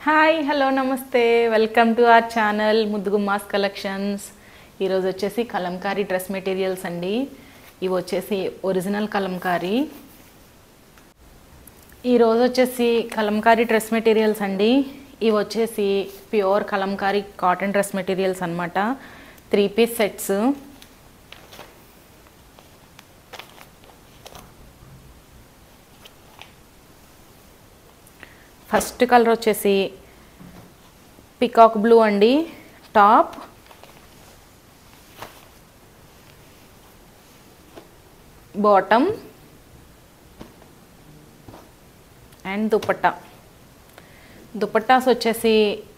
Hi hello నమస్తే welcome to our channel ముద్దుగుమ్మాస్ collections. ఈరోజు వచ్చేసి కలంకారీ డ్రెస్ మెటీరియల్స్ అండి. ఇవి వచ్చేసి ఒరిజినల్ కలంకారీ. ఈరోజు వచ్చేసి కలంకారీ డ్రెస్ మెటీరియల్స్ అండి. ఇవి వచ్చేసి pure Kalamkari cotton dress materials అన్నమాట. 3 పీస్ సెట్స్. ఫస్ట్ కలర్ వచ్చేసి పికాక్ బ్లూ అండి. Top, bottom and dupatta. Dupattas వచ్చేసి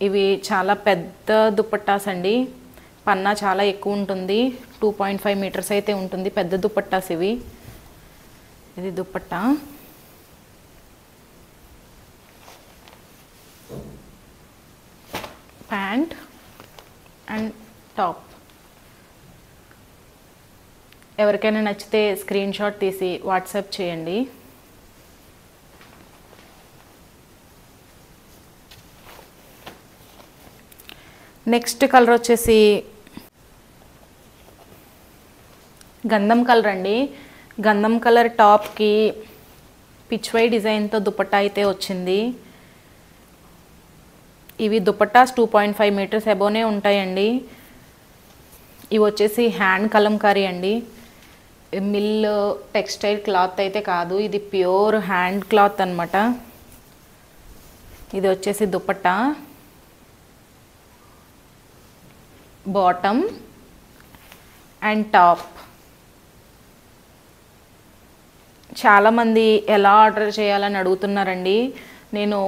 ఇవి చాలా పెద్ద దుపట్టాస్ అండి. పన్నా చాలా ఎక్కువ ఉంటుంది. 2.5 మీటర్స్ అయితే ఉంటుంది. పెద్ద దుపట్టాస్ ఇవి. ఇది దుపట్టా. Pant and top. ఎవరికైనా నచ్చితే స్క్రీన్ షాట్ తీసి వాట్సాప్ చేయండి. నెక్స్ట్ కలర్ వచ్చేసి గంధం కలర్ అండి. గంధం కలర్ టాప్కి పిచ్వై డిజైన్తో దుపట్టా అయితే వచ్చింది. ఇవి దుపట్టాస్ 2.5 మీటర్స్ అబోనే ఉంటాయండి. ఇవి వచ్చేసి హ్యాండ్ కలంకారీ అండి. మిల్ టెక్స్టైల్ క్లాత్ అయితే కాదు, ఇది ప్యూర్ హ్యాండ్ క్లాత్ అన్నమాట. ఇది వచ్చేసి దుపట్టా, బాటమ్ అండ్ టాప్. చాలామంది ఎలా ఆర్డర్ చేయాలని అడుగుతున్నారండి. నేను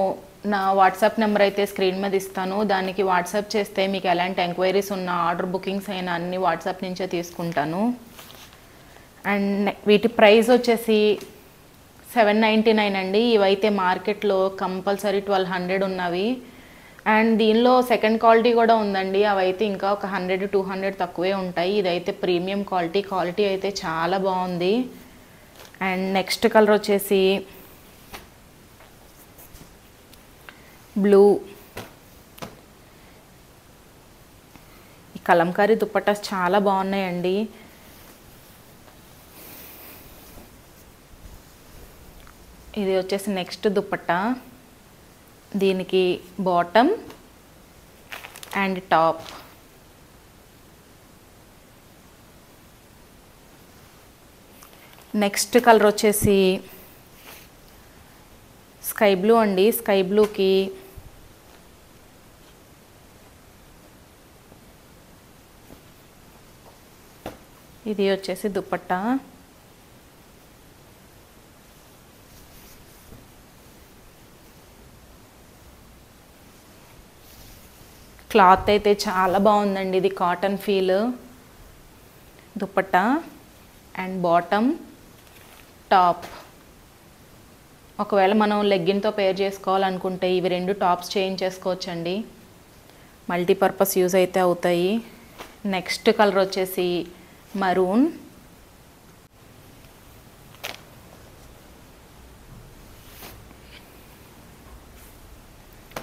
నా వాట్సాప్ నెంబర్ అయితే స్క్రీన్ మీద ఇస్తాను. దానికి వాట్సాప్ చేస్తే మీకు ఎలాంటి ఎంక్వైరీస్ ఉన్న ఆర్డర్ బుకింగ్స్ అయినా అన్ని వాట్సాప్ నుంచే తీసుకుంటాను. అండ్ వీటి ప్రైస్ వచ్చేసి 799 అండి. ఇవైతే మార్కెట్లో కంపల్సరీ 1200 ఉన్నవి. అండ్ దీనిలో సెకండ్ క్వాలిటీ కూడా ఉందండి. అవైతే ఇంకా ఒక 100-200 తక్కువే ఉంటాయి. ఇదైతే ప్రీమియం క్వాలిటీ అయితే చాలా బాగుంది. అండ్ నెక్స్ట్ కలర్ వచ్చేసి బ్లూ. ఈ కలంకారీ దుపట్టాస్ చాలా బాగున్నాయండి. ఇది వచ్చేసి నెక్స్ట్ దుపట్టా. దీనికి bottom and top. Next colour వచ్చేసి స్కై బ్లూ అండి. స్కై బ్లూకి ఇది వచ్చేసి దుపట్టా. క్లాత్ అయితే చాలా బాగుందండి. ఇది cotton feel. Dupatta and bottom, top. ఒకవేళ మనం లెగ్గిన్తో పేర్ చేసుకోవాలనుకుంటే ఇవి 2 టాప్స్ చేయించేసుకోవచ్చండి. మల్టీపర్పస్ యూజ్ అయితే అవుతాయి. నెక్స్ట్ కలర్ వచ్చేసి మరూన్.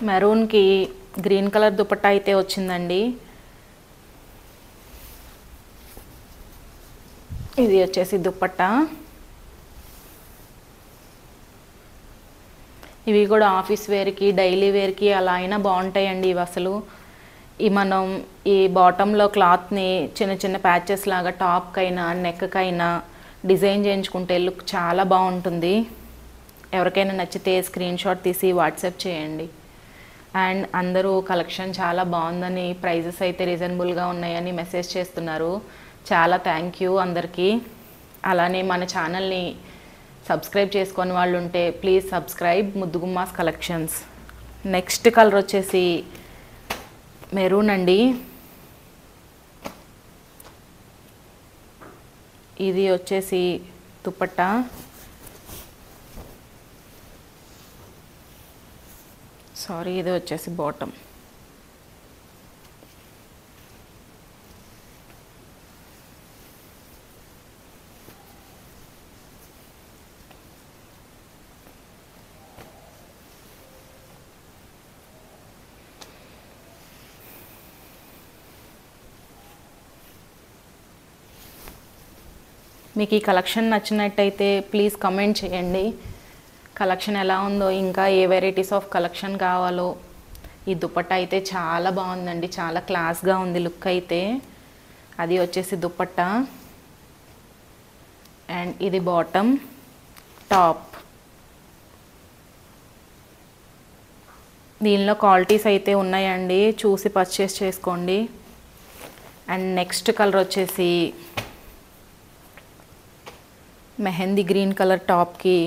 మెరూన్కి గ్రీన్ కలర్ దుపట్టా అయితే వచ్చిందండి. ఇది వచ్చేసి దుపట్టా. ఇవి కూడా ఆఫీస్ వేర్కి, డైలీ వేర్కి అలా అయినా బాగుంటాయండి. ఇవి అసలు మనం ఈ బాటంలో క్లాత్ని చిన్న చిన్న ప్యాచెస్ లాగా టాప్కైనా నెక్కకైనా డిజైన్ చేయించుకుంటే లుక్ చాలా బాగుంటుంది. ఎవరికైనా నచ్చితే స్క్రీన్ షాట్ తీసి వాట్సాప్ చేయండి. అండ్ అందరూ కలెక్షన్ చాలా బాగుందని, ప్రైజెస్ అయితే రీజనబుల్గా ఉన్నాయని మెసేజ్ చేస్తున్నారు. చాలా థ్యాంక్ యూ అందరికీ. అలానే మన ఛానల్ని సబ్స్క్రైబ్ చేసుకొని వాళ్ళు ఉంటే ప్లీజ్ సబ్స్క్రైబ్ ముద్దుగుమ్మాస్ కలెక్షన్స్. నెక్స్ట్ కలర్ వచ్చేసి మెరూన్ అండి. ఇది వచ్చేసి దుపట్టా. ఇది వచ్చేసి బాటమ్. మీకు ఈ కలెక్షన్ నచ్చినట్టయితే ప్లీజ్ కమెంట్ చేయండి. కలెక్షన్ ఎలా ఉందో, ఇంకా ఏ వెరైటీస్ ఆఫ్ కలెక్షన్ కావాలో. ఈ దుపట్టా అయితే చాలా బాగుందండి, చాలా క్లాస్గా ఉంది లుక్ అయితే. అది వచ్చేసి దుపట్టా అండ్ ఇది బాటమ్, టాప్. దీనిలో క్వాలిటీస్ అయితే ఉన్నాయండి, చూసి పర్చేస్ చేసుకోండి. అండ్ నెక్స్ట్ కలర్ వచ్చేసి మెహందీ గ్రీన్ కలర్ టాప్కి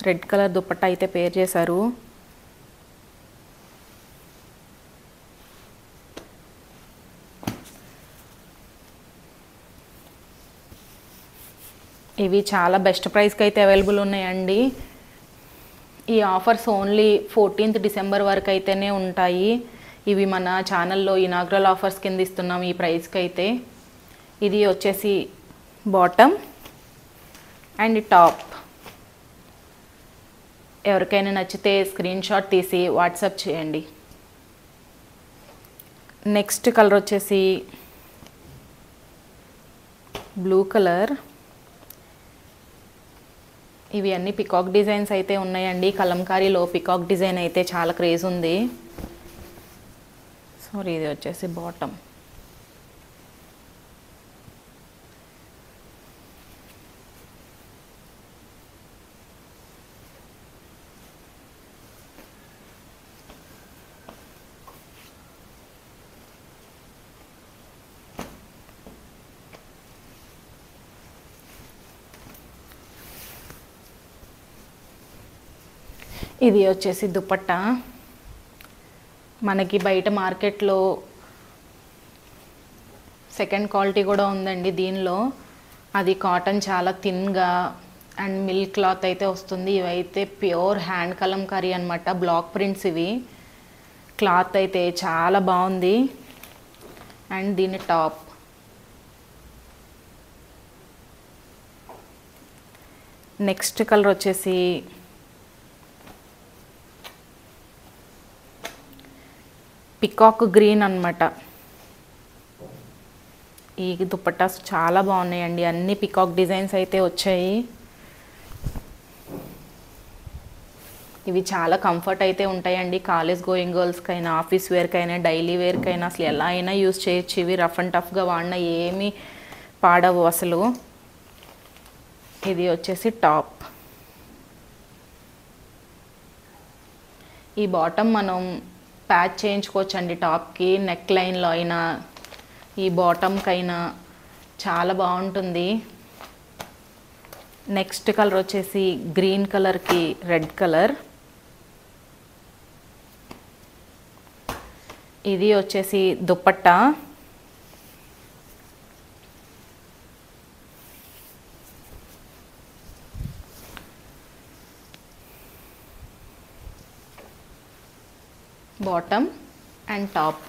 రెడ్ కలర్ దుపట్టా అయితే పేర్ చేశారు. ఇవి చాలా బెస్ట్ ప్రైస్కి అయితే అవైలబుల్ ఉన్నాయండి. ఈ ఆఫర్స్ ఓన్లీ 14th డిసెంబర్ వరకు అయితేనే ఉంటాయి. ఇవి మన ఛానల్లో ఇనాగ్రల్ ఆఫర్స్ కింద ఇస్తున్నాం ఈ ప్రైస్కి అయితే. ఇది వచ్చేసి బాటమ్ అండ్ టాప్. ఎవరికైనా నచ్చితే స్క్రీన్ షాట్ తీసి వాట్సాప్ చేయండి. నెక్స్ట్ కలర్ వచ్చేసి బ్లూ కలర్. ఇవి అన్ని పికాక్ డిజైన్స్ అయితే ఉన్నాయండి. కలంకారీలో పికాక్ డిజైన్ అయితే చాలా క్రేజ్ ఉంది. సారీ, ఇది వచ్చేసి బాటమ్. ఇది వచ్చేసి దుపట్టా. మనకి బయట మార్కెట్లో సెకండ్ క్వాలిటీ కూడా ఉందండి దీనిలో. అది కాటన్ చాలా థిన్గా అండ్ మిల్క్ క్లాత్ అయితే వస్తుంది. ఇవైతే ప్యూర్ హ్యాండ్ కలంకారీ అనమాట, బ్లాక్ ప్రింట్స్ ఇవి. క్లాత్ అయితే చాలా బాగుంది. అండ్ దీని టాప్. నెక్స్ట్ కలర్ వచ్చేసి పికాక్ గ్రీన్ అన్నమాట. ఈ దుపట్టాస్ చాలా బాగున్నాయండి, అన్ని పికాక్ డిజైన్స్ అయితే వచ్చాయి. ఇవి చాలా కంఫర్ట్ అయితే ఉంటాయండి. కాలేజ్ గోయింగ్ గర్ల్స్కైనా, ఆఫీస్ వేర్కైనా, డైలీ వేర్కైనా అసలు ఎలా అయినా యూజ్ చేయొచ్చు. ఇవి రఫ్ అండ్ టఫ్గా వాడినా ఏమీ పాడవు అసలు. ఇది వచ్చేసి టాప్. ఈ బాటమ్ మనం ప్యాచ్ చేయించుకోవచ్చండి టాప్కి. నెక్ లైన్లో అయినా ఈ బాటమ్కి అయినా చాలా బాగుంటుంది. నెక్స్ట్ కలర్ వచ్చేసి గ్రీన్ కలర్కి రెడ్ కలర్. ఇది వచ్చేసి దుపట్టా. Bottom and top.